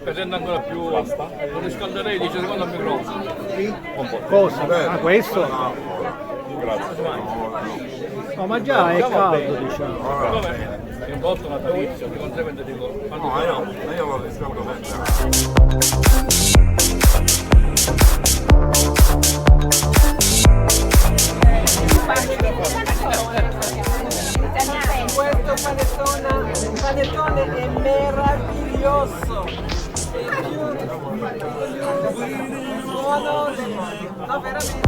appesendo ancora più, lo riscalderei 10 secondi al microfono. Cosa? Ah, questo? Grazie. No, ma già è caldo, diciamo. Vabbè, è un botto natalizio, di conseguenza dico, quando Io lo riscaldo sempre. Questo panettone è meraviglioso, è più buono, no veramente.